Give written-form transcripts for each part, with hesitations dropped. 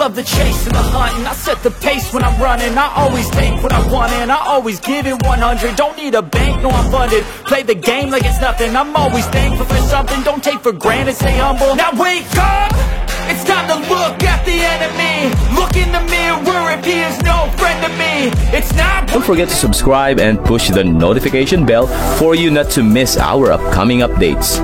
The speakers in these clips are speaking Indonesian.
Love the chase and the hunt, and I set the pace when I'm running. I always take what I want and I always give it 100. Don't need a bank, no I'm funded. Play the game like it's nothing. I'm always thankful for something. Don't take for granted, stay humble. Now wake up! It's time to look at the enemy. Look in the mirror if he is no friend to me. It's not. Don't forget to subscribe and push the notification bell for you not to miss our upcoming updates.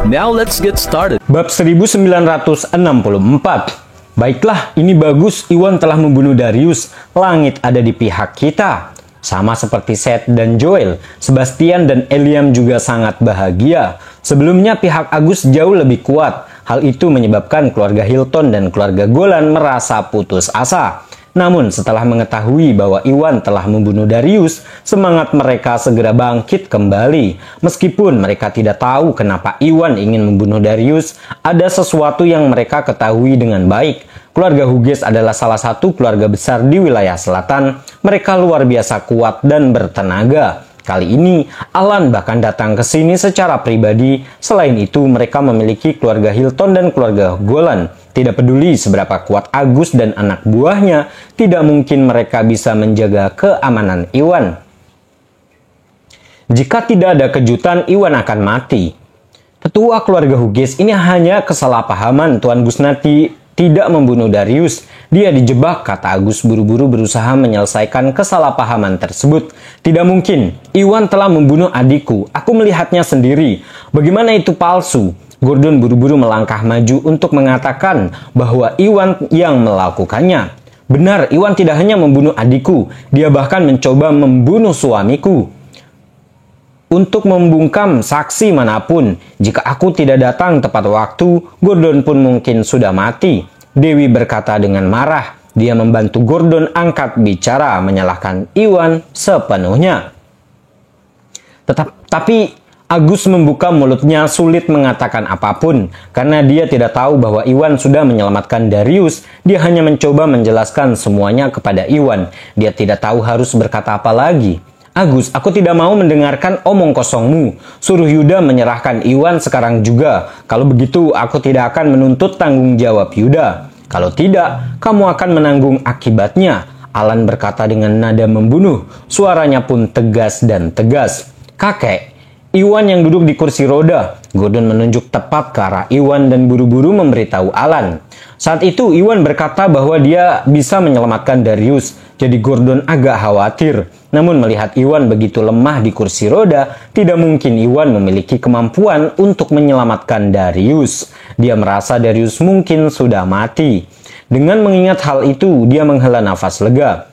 Now let's get started. Bab 1964. Baiklah, ini bagus, Iwan telah membunuh Darius. Langit ada di pihak kita. Sama seperti Seth dan Joel, Sebastian dan Eliam juga sangat bahagia. Sebelumnya pihak Agus jauh lebih kuat. Hal itu menyebabkan keluarga Hilton dan keluarga Golan merasa putus asa. Namun setelah mengetahui bahwa Iwan telah membunuh Darius, semangat mereka segera bangkit kembali. Meskipun mereka tidak tahu kenapa Iwan ingin membunuh Darius, ada sesuatu yang mereka ketahui dengan baik. Keluarga Hughes adalah salah satu keluarga besar di wilayah selatan. Mereka luar biasa kuat dan bertenaga. Kali ini, Alan bahkan datang ke sini secara pribadi. Selain itu, mereka memiliki keluarga Hilton dan keluarga Golan. Tidak peduli seberapa kuat Agus dan anak buahnya, tidak mungkin mereka bisa menjaga keamanan Iwan. Jika tidak ada kejutan, Iwan akan mati. Tetua keluarga Hughes ini hanya kesalahpahaman. Tuan Gusnati tidak membunuh Darius. Dia dijebak, kata Agus buru-buru berusaha menyelesaikan kesalahpahaman tersebut. Tidak mungkin, Iwan telah membunuh adikku. Aku melihatnya sendiri. Bagaimana itu palsu? Gordon buru-buru melangkah maju untuk mengatakan bahwa Iwan yang melakukannya. Benar, Iwan tidak hanya membunuh adikku, dia bahkan mencoba membunuh suamiku. Untuk membungkam saksi manapun, jika aku tidak datang tepat waktu, Gordon pun mungkin sudah mati. Dewi berkata dengan marah. Dia membantu Gordon angkat bicara, menyalahkan Iwan sepenuhnya. Tapi Agus membuka mulutnya, sulit mengatakan apapun karena dia tidak tahu bahwa Iwan sudah menyelamatkan Darius. Dia hanya mencoba menjelaskan semuanya kepada Iwan. Dia tidak tahu harus berkata apa lagi. Agus, aku tidak mau mendengarkan omong kosongmu. Suruh Yuda menyerahkan Iwan sekarang juga. Kalau begitu, aku tidak akan menuntut tanggung jawab Yuda. Kalau tidak, kamu akan menanggung akibatnya. Alan berkata dengan nada membunuh. Suaranya pun tegas dan tegas. Kakek, Iwan yang duduk di kursi roda. Gordon menunjuk tepat ke arah Iwan dan buru-buru memberitahu Alan. Saat itu Iwan berkata bahwa dia bisa menyelamatkan Darius. Jadi Gordon agak khawatir. Namun melihat Iwan begitu lemah di kursi roda, tidak mungkin Iwan memiliki kemampuan untuk menyelamatkan Darius. Dia merasa Darius mungkin sudah mati. Dengan mengingat hal itu, dia menghela nafas lega.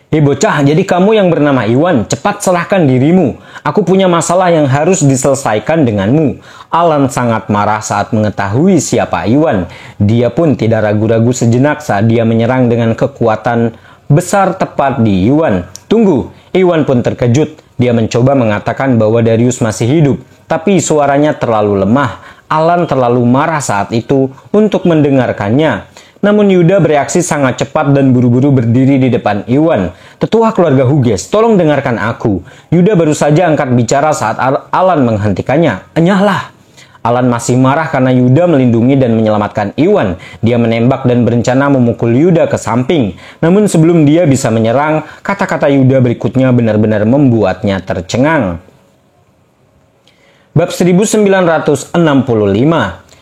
Hei bocah, jadi kamu yang bernama Iwan, cepat serahkan dirimu. Aku punya masalah yang harus diselesaikan denganmu. Alan sangat marah saat mengetahui siapa Iwan. Dia pun tidak ragu-ragu sejenak saat dia menyerang dengan kekuatan besar tepat di Iwan. Tunggu, Iwan pun terkejut. Dia mencoba mengatakan bahwa Darius masih hidup, tapi suaranya terlalu lemah. Alan terlalu marah saat itu untuk mendengarkannya. Namun Yuda bereaksi sangat cepat dan buru-buru berdiri di depan Iwan. Tetua keluarga Hughes, tolong dengarkan aku. Yuda baru saja angkat bicara saat Alan menghentikannya. Enyahlah. Alan masih marah karena Yuda melindungi dan menyelamatkan Iwan. Dia menembak dan berencana memukul Yuda ke samping. Namun sebelum dia bisa menyerang, kata-kata Yuda berikutnya benar-benar membuatnya tercengang. Bab 1965.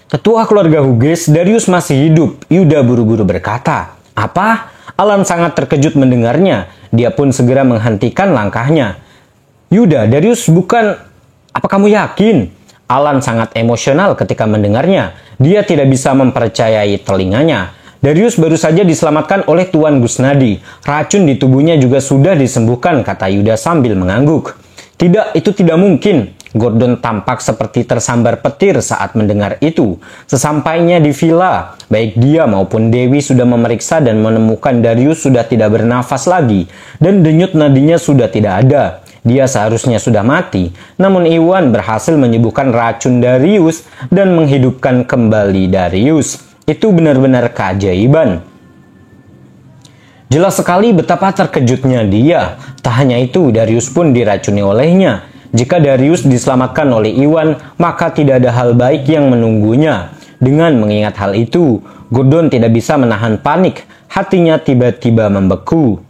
Tetua keluarga Hughes, Darius masih hidup. Yuda buru-buru berkata. Apa? Alan sangat terkejut mendengarnya. Dia pun segera menghentikan langkahnya. Yuda, Darius bukan... Apa kamu yakin? Alan sangat emosional ketika mendengarnya. Dia tidak bisa mempercayai telinganya. Darius baru saja diselamatkan oleh Tuan Gusnadi. Racun di tubuhnya juga sudah disembuhkan, kata Yuda sambil mengangguk. Tidak, itu tidak mungkin. Gordon tampak seperti tersambar petir saat mendengar itu. Sesampainya di villa, baik dia maupun Dewi sudah memeriksa dan menemukan Darius sudah tidak bernafas lagi. Dan denyut nadinya sudah tidak ada. Dia seharusnya sudah mati. Namun Iwan berhasil menyembuhkan racun Darius dan menghidupkan kembali Darius. Itu benar-benar keajaiban. Jelas sekali betapa terkejutnya dia. Tak hanya itu, Darius pun diracuni olehnya. Jika Darius diselamatkan oleh Iwan, maka tidak ada hal baik yang menunggunya. Dengan mengingat hal itu, Gordon tidak bisa menahan panik. Hatinya tiba-tiba membeku.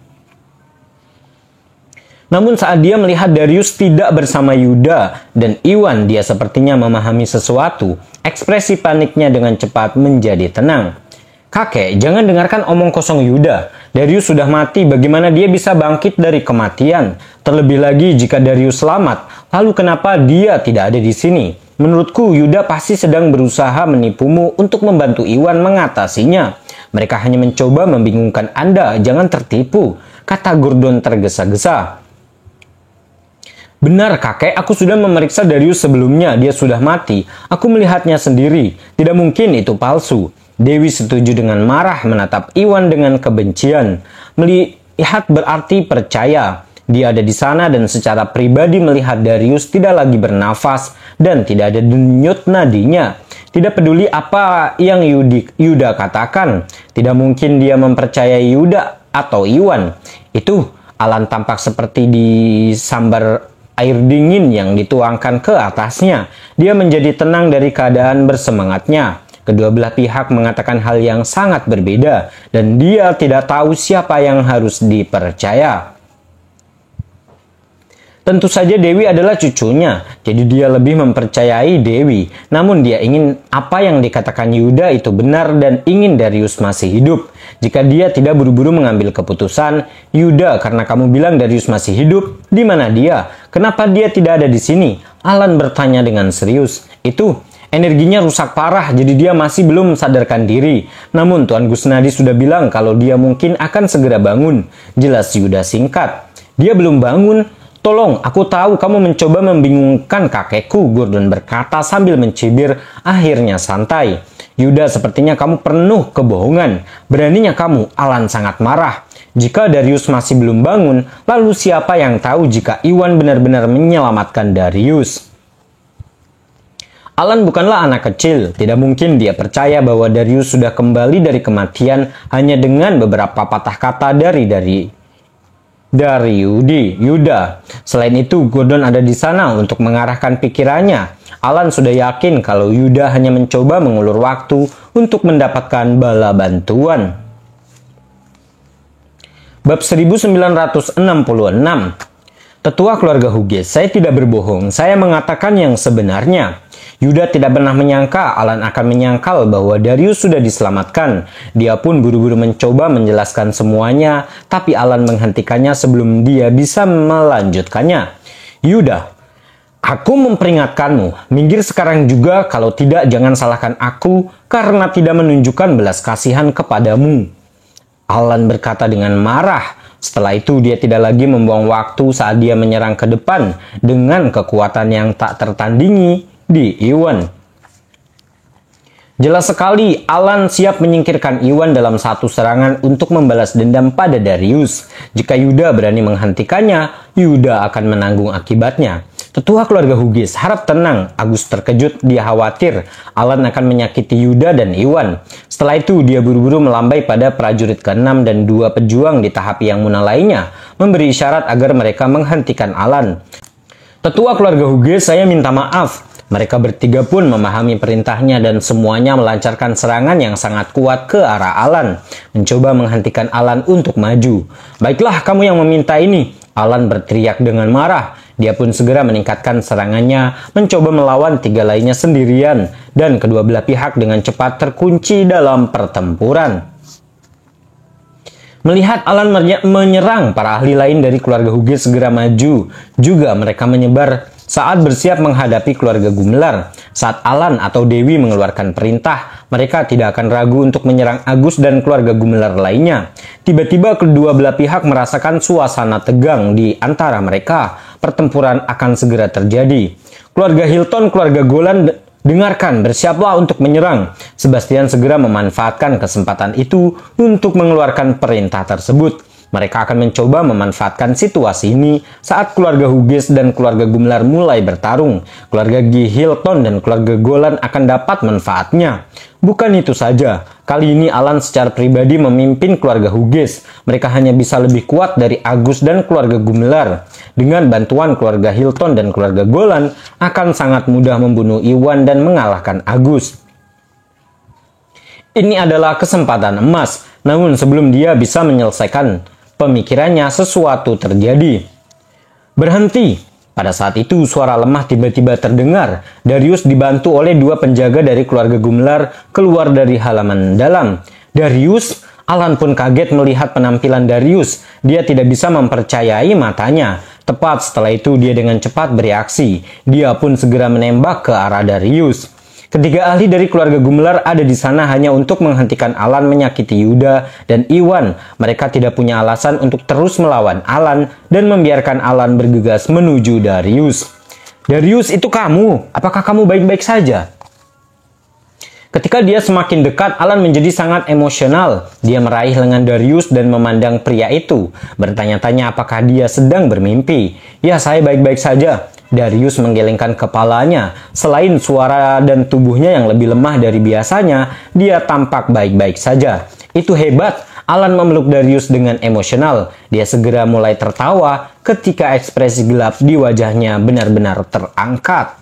Namun saat dia melihat Darius tidak bersama Yuda dan Iwan, dia sepertinya memahami sesuatu. Ekspresi paniknya dengan cepat menjadi tenang. "Kakek, jangan dengarkan omong kosong Yuda. Darius sudah mati, bagaimana dia bisa bangkit dari kematian? Terlebih lagi jika Darius selamat, lalu kenapa dia tidak ada di sini? Menurutku, Yuda pasti sedang berusaha menipumu untuk membantu Iwan mengatasinya. Mereka hanya mencoba membingungkan Anda, jangan tertipu," kata Gordon tergesa-gesa. "Benar kakek, aku sudah memeriksa Darius sebelumnya, dia sudah mati. Aku melihatnya sendiri, tidak mungkin itu palsu." Dewi setuju dengan marah menatap Iwan dengan kebencian. Melihat berarti percaya. Dia ada di sana dan secara pribadi melihat Darius tidak lagi bernafas dan tidak ada denyut nadinya. Tidak peduli apa yang Yuda katakan. Tidak mungkin dia mempercayai Yuda atau Iwan. Itu Alan tampak seperti disambar air dingin yang dituangkan ke atasnya. Dia menjadi tenang dari keadaan bersemangatnya. Kedua belah pihak mengatakan hal yang sangat berbeda dan dia tidak tahu siapa yang harus dipercaya. Tentu saja Dewi adalah cucunya, jadi dia lebih mempercayai Dewi. Namun dia ingin apa yang dikatakan Yuda itu benar dan ingin Darius masih hidup. Jika dia tidak buru-buru mengambil keputusan, "Yuda, karena kamu bilang Darius masih hidup, di mana dia? Kenapa dia tidak ada di sini?" Alan bertanya dengan serius. "Itu, energinya rusak parah, jadi dia masih belum sadarkan diri. Namun Tuan Gusnadi sudah bilang kalau dia mungkin akan segera bangun," jelas Yuda singkat. "Dia belum bangun. Tolong, aku tahu kamu mencoba membingungkan kakekku," Gordon berkata sambil mencibir, akhirnya santai. "Yuda, sepertinya kamu penuh kebohongan. Beraninya kamu," Alan sangat marah. "Jika Darius masih belum bangun, lalu siapa yang tahu jika Iwan benar-benar menyelamatkan Darius?" Alan bukanlah anak kecil, tidak mungkin dia percaya bahwa Darius sudah kembali dari kematian hanya dengan beberapa patah kata dari Yuda. Selain itu, Gordon ada di sana untuk mengarahkan pikirannya. Alan sudah yakin kalau Yuda hanya mencoba mengulur waktu untuk mendapatkan bala bantuan. Bab 1966. Tetua keluarga Hughes, saya tidak berbohong, saya mengatakan yang sebenarnya. Yuda tidak pernah menyangka Alan akan menyangkal bahwa Darius sudah diselamatkan. Dia pun buru-buru mencoba menjelaskan semuanya, tapi Alan menghentikannya sebelum dia bisa melanjutkannya. "Yuda, aku memperingatkanmu, minggir sekarang juga, kalau tidak jangan salahkan aku karena tidak menunjukkan belas kasihan kepadamu," Alan berkata dengan marah. Setelah itu dia tidak lagi membuang waktu saat dia menyerang ke depan dengan kekuatan yang tak tertandingi di Iwan. Jelas sekali Alan siap menyingkirkan Iwan dalam satu serangan untuk membalas dendam pada Darius. Jika Yuda berani menghentikannya, Yuda akan menanggung akibatnya. Tetua keluarga Hughes, harap tenang. Agus terkejut, dia khawatir Alan akan menyakiti Yuda dan Iwan. Setelah itu dia buru-buru melambai pada prajurit ke-6 dan 2 pejuang di tahap yang muna lainnya, memberi isyarat agar mereka menghentikan Alan. "Tetua keluarga Hughes, saya minta maaf." Mereka bertiga pun memahami perintahnya dan semuanya melancarkan serangan yang sangat kuat ke arah Alan, mencoba menghentikan Alan untuk maju. "Baiklah, kamu yang meminta ini," Alan berteriak dengan marah. Dia pun segera meningkatkan serangannya, mencoba melawan 3 lainnya sendirian, dan kedua belah pihak dengan cepat terkunci dalam pertempuran. Melihat Alan menyerang, para ahli lain dari keluarga Hughes segera maju. Juga mereka menyebar saat bersiap menghadapi keluarga Gumelar. Saat Alan atau Dewi mengeluarkan perintah, mereka tidak akan ragu untuk menyerang Agus dan keluarga Gumelar lainnya. Tiba-tiba kedua belah pihak merasakan suasana tegang di antara mereka. Pertempuran akan segera terjadi. Keluarga Hilton, keluarga Golan, dengarkan, bersiaplah untuk menyerang. Sebastian segera memanfaatkan kesempatan itu untuk mengeluarkan perintah tersebut. Mereka akan mencoba memanfaatkan situasi ini saat keluarga Hughes dan keluarga Gumlar mulai bertarung. Keluarga G. Hilton dan keluarga Golan akan dapat manfaatnya. Bukan itu saja, kali ini Alan secara pribadi memimpin keluarga Hughes. Mereka hanya bisa lebih kuat dari Agus dan keluarga Gumlar. Dengan bantuan keluarga Hilton dan keluarga Golan, akan sangat mudah membunuh Iwan dan mengalahkan Agus. Ini adalah kesempatan emas, namun sebelum dia bisa menyelesaikan pemikirannya, sesuatu terjadi. Berhenti. Pada saat itu, suara lemah tiba-tiba terdengar. Darius dibantu oleh dua penjaga dari keluarga Gumlar keluar dari halaman dalam. Darius, Alan pun kaget melihat penampilan Darius. Dia tidak bisa mempercayai matanya. Tepat setelah itu, dia dengan cepat bereaksi. Dia pun segera menembak ke arah Darius. Ketiga ahli dari keluarga Gumlar ada di sana hanya untuk menghentikan Alan menyakiti Yuda dan Iwan. Mereka tidak punya alasan untuk terus melawan Alan dan membiarkan Alan bergegas menuju Darius. Darius, itu kamu. Apakah kamu baik-baik saja? Ketika dia semakin dekat, Alan menjadi sangat emosional. Dia meraih lengan Darius dan memandang pria itu. Bertanya-tanya apakah dia sedang bermimpi. Ya, saya baik-baik saja. Darius menggelengkan kepalanya. Selain suara dan tubuhnya yang lebih lemah dari biasanya, dia tampak baik-baik saja. Itu hebat. Alan memeluk Darius dengan emosional. Dia segera mulai tertawa ketika ekspresi gelap di wajahnya benar-benar terangkat.